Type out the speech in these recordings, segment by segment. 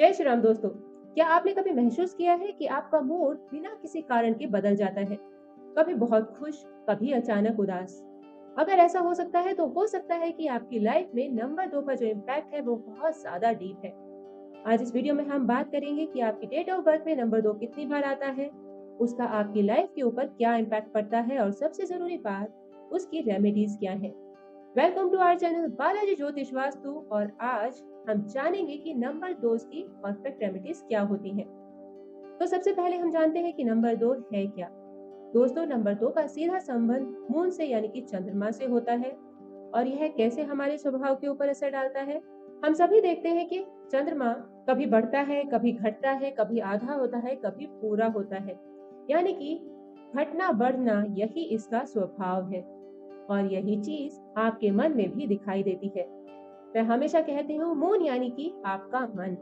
जय श्री राम दोस्तों। क्या आपने कभी महसूस किया है कि आपका मूड बिना किसी कारण के बदल जाता है? कभी बहुत खुश, कभी अचानक उदास। अगर ऐसा हो सकता है तो हो सकता है कि आपकी लाइफ में नंबर 2 का जो इम्पैक्ट है वो बहुत ज्यादा डीप है। आज इस वीडियो में हम बात करेंगे कि आपकी डेट ऑफ बर्थ में नंबर 2 कितनी बार आता है, उसका आपकी लाइफ के ऊपर क्या इम्पैक्ट पड़ता है और सबसे जरूरी बात, उसकी रेमेडीज क्या है। Welcome to our channel Balaji Jyotish Vastu. और आज हम जानेंगे कि नंबर 2 की परफेक्ट रेमेडीज क्या होती हैं। तो सबसे पहले हम जानते हैं कि नंबर 2 है क्या। दोस्तों, नंबर 2 का सीधा संबंध मून से यानी कि चंद्रमा से होता है। और यह कैसे हमारे स्वभाव के ऊपर असर डालता है। हम सभी देखते हैं कि चंद्रमा कभी बढ़ता है, कभी घटता है, कभी आधा होता है, कभी पूरा होता है। यानी कि घटना बढ़ना यही इसका स्वभाव है। और यही चीज आपके मन में भी दिखाई देती है। मैं हमेशा कहती हूँ, मून यानी कि आपका मन,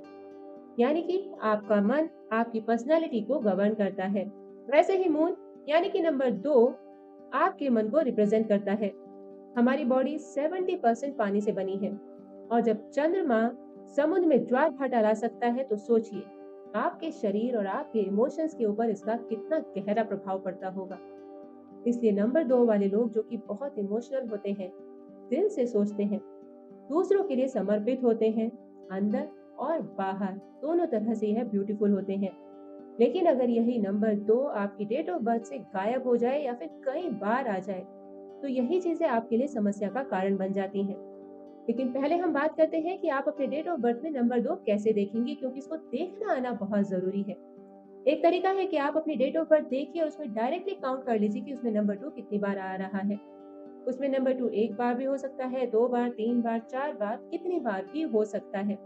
यानी कि आपका मन आपकी पर्सनालिटी को गवर्न करता है। वैसे ही मून यानी कि नंबर 2 आपके मन को रिप्रेजेंट करता है। हमारी बॉडी 70% पानी से बनी है। और जब चंद्रमा समुद्र में ज्वार भाटा ला सकता है तो सोचिए आपके शरीर और आपके इमोशंस के ऊपर इसका कितना गहरा प्रभाव पड़ता होगा। इसलिए नंबर 2 वाले लोग जो कि बहुत इमोशनल होते हैं, दिल से सोचते हैं, दूसरों के लिए समर्पित होते हैं, अंदर और बाहर दोनों तरह से यह ब्यूटीफुल होते हैं। लेकिन अगर यही नंबर 2 आपकी डेट ऑफ बर्थ से गायब हो जाए या फिर कई बार आ जाए तो यही चीजें आपके लिए समस्या का कारण बन जाती हैं। लेकिन पहले हम बात करते हैं कि आप अपने डेट ऑफ बर्थ में नंबर 2 कैसे देखेंगे, क्योंकि इसको देखना आना बहुत जरूरी है। एक तरीका है कि आप अपनी डेट ऑफ बर्थ देखिए और उसमें डायरेक्टली काउंट कर लीजिए कि उसमें नंबर 2 कितनी बार आ रहा है। उसमें नंबर 2 एक बार भी हो सकता है, 2 बार, 3 बार, 4 बार, कितनी बार भी हो सकता है।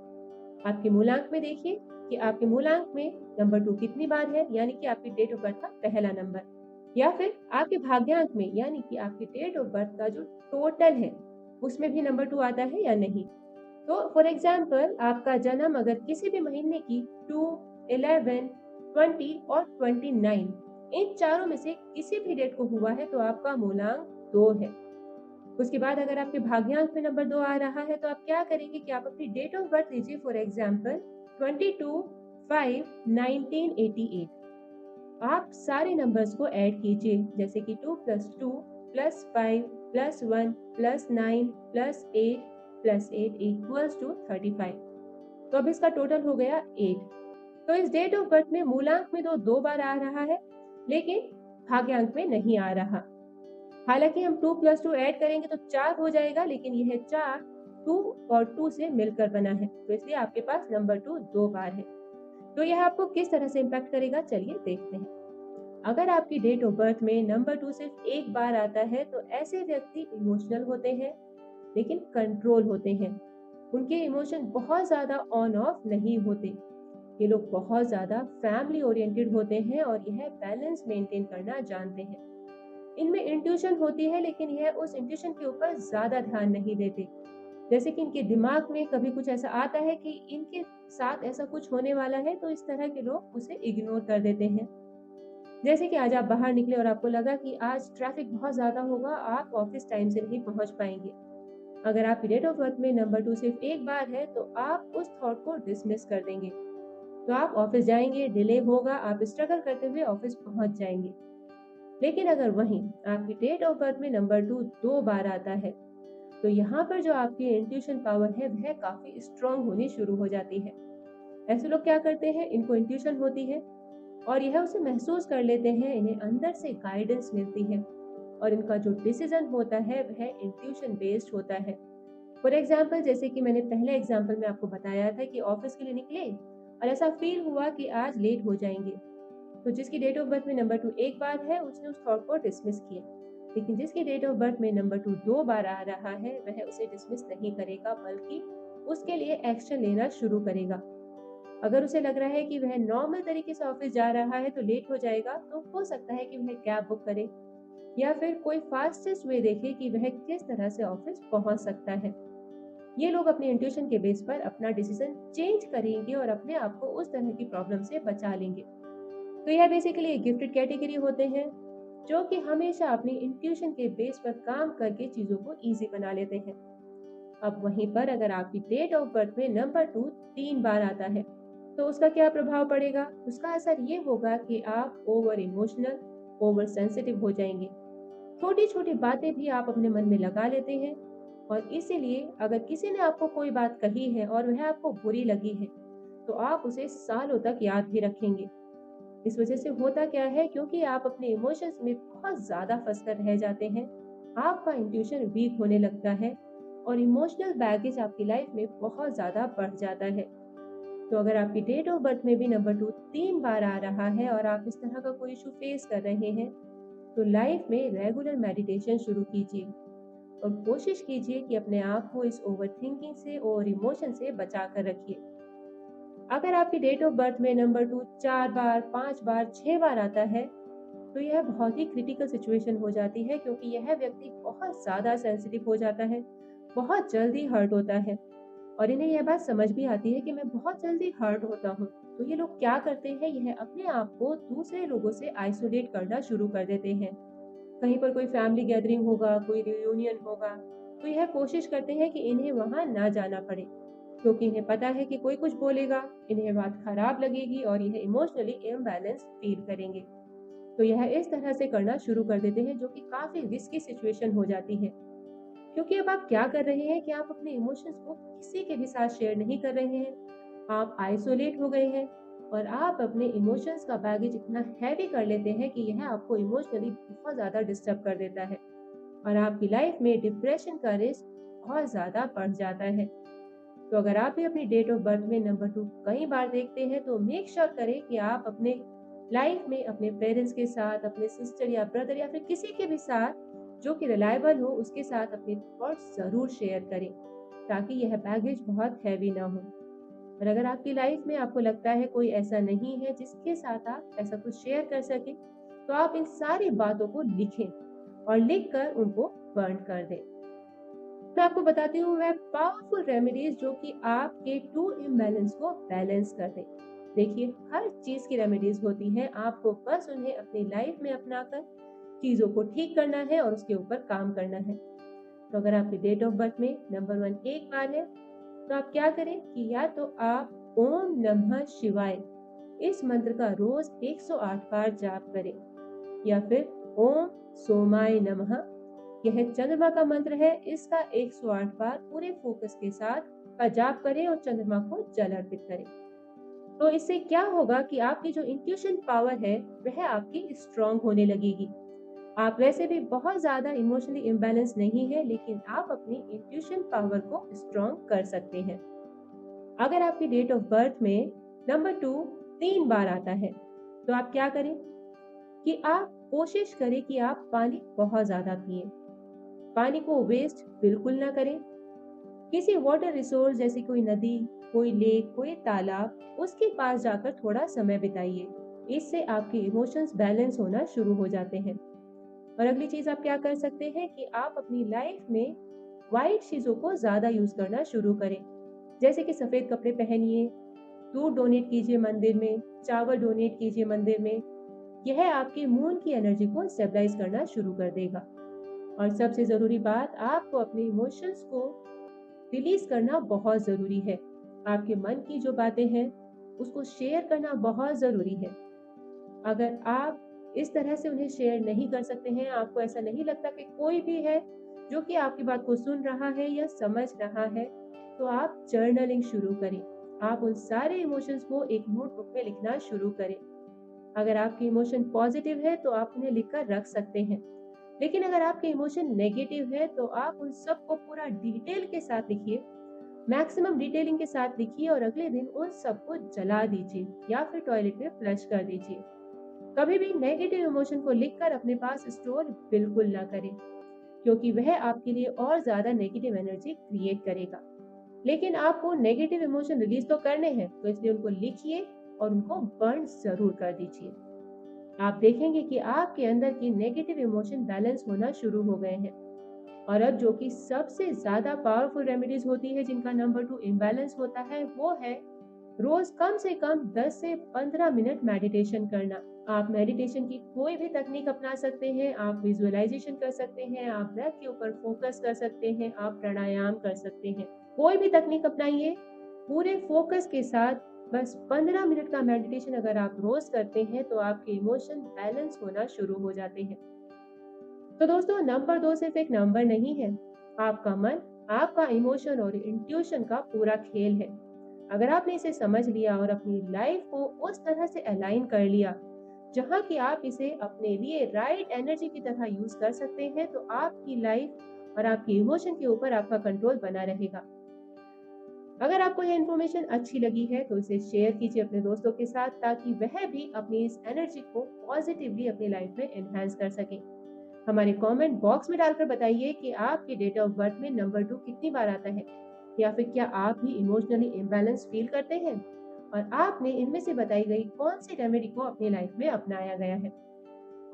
आपके मूलांक में देखिए कि आपके मूलांक में नंबर 2 कितनी बार है, यानी कि आपकी डेट ऑफ बर्थ का पहला नंबर। या फिर आपके भाग्यांक में, यानी कि आपकी डेट ऑफ बर्थ का जो टोटल है उसमें भी नंबर 2 आता है या नहीं। तो फॉर एग्जाम्पल, आपका जन्म अगर किसी भी महीने की 2, 11, 20 और 29 इन चारों में से किसी भी डेट को हुआ है तो आपका मूलांक 2 है। उसके बाद अगर आपके भाग्यांक में नंबर 2 आ रहा है तो आप क्या करेंगे कि आप अपनी डेट ऑफ बर्थ लीजिए, फॉर एग्जाम्पल 22/5/1988। आप सारे नंबर्स को ऐड कीजिए, जैसे कि 2 + 2 + 5 + 1 + 9 + 8 + 8 = 35। तो अब इसका टोटल हो गया 8। तो इस डेट ऑफ बर्थ में मूलांक में तो 2 बार आ रहा है, लेकिन भाग्यांक में नहीं आ रहा। हालांकि हम 2 + 2 ऐड करेंगे तो 4 हो जाएगा, लेकिन यह 4 2 और 2 से मिलकर बना है, तो इसलिए आपके पास नंबर 2 2 बार है। तो यह आपको किस तरह से इम्पैक्ट करेगा, चलिए देखते हैं। अगर आपकी डेट ऑफ बर्थ में नंबर 2 सिर्फ एक बार आता है तो ऐसे व्यक्ति इमोशनल होते हैं, लेकिन कंट्रोल होते हैं। उनके इमोशन बहुत ज्यादा ऑन ऑफ नहीं होते। ये लोग बहुत ज्यादा फैमिली ओरिएंटेड होते हैं और यह बैलेंस मेंटेन करना जानते हैं। इनमें इंट्यूशन होती है, लेकिन यह उस इंट्यूशन के ऊपर ज्यादा ध्यान नहीं देते। जैसे कि इनके दिमाग में कभी कुछ ऐसा आता है कि इनके साथ ऐसा कुछ होने वाला है, तो इस तरह के लोग उसे इग्नोर कर देते हैं। जैसे कि आज आप बाहर निकले और आपको लगा कि आज ट्रैफिक बहुत ज्यादा होगा, आप ऑफिस टाइम से नहीं पहुंच पाएंगे। अगर आपकी डेट ऑफ बर्थ में नंबर 2 सिर्फ एक बार है तो आप उस थॉट को डिसमिस कर देंगे। तो आप ऑफिस जाएंगे, डिले होगा, आप स्ट्रगल करते हुए ऑफिस पहुंच जाएंगे। लेकिन अगर वहीं आपकी डेट ऑफ बर्थ में नंबर 2 2 बार आता है तो यहाँ पर जो आपकी इंट्यूशन पावर है वह काफी स्ट्रांग होनी शुरू हो जाती है। ऐसे लोग क्या करते हैं, इनको इंट्यूशन होती है और यह उसे महसूस कर लेते हैं, इन्हें अंदर से गाइडेंस मिलती है और इनका जो डिसीजन होता है वह इंट्यूशन बेस्ड होता है। फॉर एग्जाम्पल, जैसे कि मैंने पहले एग्जाम्पल में आपको बताया था कि ऑफिस के लिए निकले और ऐसा फील हुआ कि आज लेट हो जाएंगे, तो जिसकी डेट ऑफ बर्थ में नंबर 2 एक बार है उसने उस थॉट को डिसमिस किया। लेकिन जिसकी डेट ऑफ बर्थ में नंबर 2 2 बार आ रहा है वह उसे डिसमिस नहीं करेगा, बल्कि उसके लिए एक्शन लेना शुरू करेगा। अगर उसे लग रहा है कि वह नॉर्मल तरीके से ऑफिस जा रहा है तो लेट हो जाएगा, तो हो सकता है कि वह कैब बुक करे या फिर कोई फास्टेस्ट वे देखे कि वह किस तरह से ऑफिस पहुंच सकता है। ये लोग अपने इंट्यूशन के बेस पर अपना डिसीजन चेंज करेंगे और अपने आप को उस तरह की प्रॉब्लम से बचा लेंगे। तो यह बेसिकली एक गिफ्टेड कैटेगरी होते हैं जो कि हमेशा अपनी इंट्यूशन के बेस पर काम करके चीजों को इजी बना लेते हैं। अब वहीं पर अगर आपकी डेट ऑफ बर्थ में नंबर 2 3 बार आता है तो उसका क्या प्रभाव पड़ेगा? उसका असर ये होगा कि आप ओवर इमोशनल, ओवर सेंसिटिव हो जाएंगे। छोटी छोटी बातें भी आप अपने मन में लगा लेते हैं, और इसीलिए अगर किसी ने आपको कोई बात कही है और वह आपको बुरी लगी है, तो आप उसे सालों तक याद भी रखेंगे। इस वजह से होता क्या है, क्योंकि आप अपने इमोशंस में बहुत ज्यादा फंस कर रह जाते हैं, आपका इंट्यूशन वीक होने लगता है, और इमोशनल बैगेज आपकी लाइफ में बहुत ज्यादा बढ़ जाता है। तो अगर आपकी डेट ऑफ बर्थ में भी नंबर 2 3 बार आ रहा है और आप इस तरह का कोई इशू फेस कर रहे हैं, तो लाइफ में रेगुलर मेडिटेशन शुरू कीजिए, और कोशिश कीजिए कि अपने आप को इस ओवर थिंकिंग से और इमोशन से बचा कर रखिए। अगर आपकी डेट ऑफ बर्थ में नंबर 2 4 बार, 5 बार, 6 बार आता है, तो यह बहुत ही क्रिटिकल सिचुएशन हो जाती है, क्योंकि यह व्यक्ति बहुत ज़्यादा सेंसिटिव हो जाता है, बहुत जल्दी हर्ट होता है, और इन्हें यह बात समझ भी आती है कि मैं बहुत जल्दी हर्ट होता हूँ। तो ये लोग क्या करते हैं, यह अपने आप को दूसरे लोगों से आइसोलेट करना शुरू कर देते हैं। कहीं पर कोई फैमिली गैदरिंग होगा, कोई रियूनियन होगा, तो यह कोशिश करते हैं कि इन्हें वहां ना जाना पड़े, क्योंकि इन्हें पता है कि कोई कुछ बोलेगा, इन्हें बात खराब लगेगी और यह इमोशनली इम्बैलेंस फील करेंगे। तो यह इस तरह से करना शुरू कर देते हैं, जो कि काफी रिस्की सिचुएशन हो जाती है। क्योंकि अब आप क्या कर रहे हैं कि आप अपने इमोशंस को किसी के भी साथ शेयर नहीं कर रहे हैं, आप आइसोलेट हो गए हैं, और आप अपने इमोशंस का बैगेज इतना हैवी कर लेते हैं कि यह आपको इमोशनली बहुत ज़्यादा डिस्टर्ब कर देता है, और आपकी लाइफ में डिप्रेशन का रिस्क बहुत ज़्यादा बढ़ जाता है। तो अगर आप भी अपनी डेट ऑफ बर्थ में नंबर 2 कई बार देखते हैं, तो मेक श्योर करें कि आप अपने लाइफ में अपने पेरेंट्स के साथ, अपने सिस्टर या ब्रदर या फिर किसी के भी साथ जो कि रिलायबल हो, उसके साथ अपने थॉट्स ज़रूर शेयर करें, ताकि यह बैगेज बहुत हैवी ना हो। और अगर आपकी लाइफ में आपको लगता है कोई ऐसा नहीं है जिसके साथ आप ऐसा कुछ शेयर कर सकें, तो आप इन सारी बातों को लिखें, और लिखकर उनको बर्न कर दें। मैं आपको बताती हूँ वह पावरफुल रेमेडीज जो कि आपके टू इम्बैलेंस को बैलेंस कर दें। देखिए, हर चीज की रेमेडीज होती है, आपको बस उन्हें अपनी लाइफ में अपनाकर चीजों को ठीक करना है और उसके ऊपर काम करना है। तो अगर आपकी डेट ऑफ बर्थ में नंबर 1 एक बार है, तो आप क्या करें कि या तो आप ओम नमः शिवाय इस मंत्र का रोज 108 बार जाप करें, या फिर ओम सोमाय नमः, यह चंद्रमा का मंत्र है, इसका 108 बार पूरे फोकस के साथ का जाप करें और चंद्रमा को जल अर्पित करें। तो इससे क्या होगा कि आपकी जो इंट्यूशन पावर है वह आपकी स्ट्रांग होने लगेगी। आप वैसे भी बहुत ज्यादा इमोशनली इम्बैलेंस नहीं है, लेकिन आप अपनी इंट्यूशन पावर को स्ट्रांग कर सकते हैं। अगर आपकी डेट ऑफ बर्थ में नंबर 2 3 बार आता है, तो आप क्या करें कि आप कोशिश करें कि आप पानी बहुत ज्यादा पिए, पानी को वेस्ट बिल्कुल ना करें। किसी वाटर रिसोर्स जैसे कोई नदी, कोई लेक, कोई तालाब, उसके पास जाकर थोड़ा समय बिताइए। इससे आपके इमोशंस बैलेंस होना शुरू हो जाते हैं। और अगली चीज आप क्या कर सकते हैं कि आप अपनी लाइफ में वाइट चीजों को ज्यादा यूज करना शुरू करें, जैसे कि सफेद कपड़े पहनिए, दूध डोनेट कीजिए मंदिर में, चावल डोनेट कीजिए मंदिर में। यह आपके मून की एनर्जी को स्टेबलाइज करना शुरू कर देगा। और सबसे जरूरी बात, आपको अपने इमोशंस को रिलीज करना बहुत जरूरी है। आपके मन की जो बातें हैं उसको शेयर करना बहुत जरूरी है। अगर आप इस तरह से उन्हें शेयर नहीं कर सकते हैं, आपको ऐसा नहीं लगता कि कोई भी है जो कि आपकी बात को सुन रहा है या समझ रहा है, तो आप जर्नलिंग शुरू करें। आप उन सारे इमोशंस को एक नोटबुक में लिखना शुरू करें। अगर आपके इमोशन पॉजिटिव है तो आप उन्हें लिखकर रख सकते हैं, लेकिन अगर आपके इमोशन नेगेटिव है तो आप उन सबको पूरा डिटेल के साथ लिखिए, मैक्सिमम डिटेलिंग के साथ लिखिए, और अगले दिन उन सबको जला दीजिए या फिर टॉयलेट में फ्लश कर दीजिए। कभी भी नेगेटिव इमोशन को लिखकर अपने पास स्टोर बिल्कुल ना करें, क्योंकि वह आपके लिए और ज्यादा नेगेटिव एनर्जी क्रिएट करेगा। लेकिन आपको नेगेटिव इमोशन रिलीज तो करने हैं, तो इसलिए उनको लिखिए और उनको बर्न जरूर कर दीजिए। आप देखेंगे कि आपके अंदर की नेगेटिव इमोशन बैलेंस होना शुरू हो गए हैं। और अब जो कि सबसे ज्यादा पावरफुल रेमेडीज होती है जिनका नंबर 2 इम्बैलेंस होता है, वो है रोज कम से कम 10 से 15 मिनट मेडिटेशन करना। आप मेडिटेशन की कोई भी तकनीक अपना सकते हैं, आप विजुअलाइजेशन कर सकते हैं, आप ब्रेथ के ऊपर फोकस कर सकते हैं, आप प्राणायाम कर सकते हैं। कोई भी तकनीक अपनाइए, पूरे फोकस के साथ बस 15 मिनट का मेडिटेशन अगर आप रोज करते हैं तो आपके इमोशन बैलेंस होना शुरू हो जाते हैं। तो दोस्तों, नंबर 2 सिर्फ एक नंबर नहीं है, आपका मन, आपका इमोशन और इंट्यूशन का पूरा खेल है। अगर आपने इसे समझ लिया और अपनी लाइफ को उस तरह से अलाइन कर लिया जहाँ कि आप इसे अपने लिए राइट एनर्जी की तरह यूज कर सकते हैं, तो आपकी लाइफ और आपकी इमोशन के ऊपर आपका कंट्रोल बना रहेगा। अगर आपको यह इन्फॉर्मेशन अच्छी लगी है तो इसे शेयर कीजिए अपने दोस्तों के साथ, ताकि वह भी अपनी इस एनर्जी को पॉजिटिवली अपनी लाइफ में एनहांस कर सकें। हमारे कमेंट बॉक्स में डालकर बताइए कि आपके डेट ऑफ बर्थ में नंबर 2 कितनी बार आता है, या फिर क्या आप भी इमोशनली इम्बैलेंस फील करते हैं और आपने इनमें से बताई गई कौन सी रेमेडी को अपनी लाइफ में अपनाया गया है।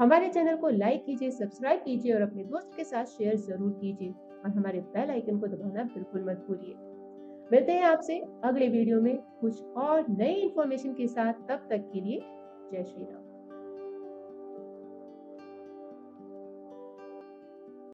हमारे चैनल को लाइक कीजिए, सब्सक्राइब कीजिए और अपने दोस्तों के साथ शेयर जरूर कीजिए, और हमारे बेल आइकन को दबाना बिल्कुल मत भूलिए। मिलते हैं आपसे अगले वीडियो में कुछ और नई इन्फॉर्मेशन के साथ। तब तक के लिए जय श्री राम।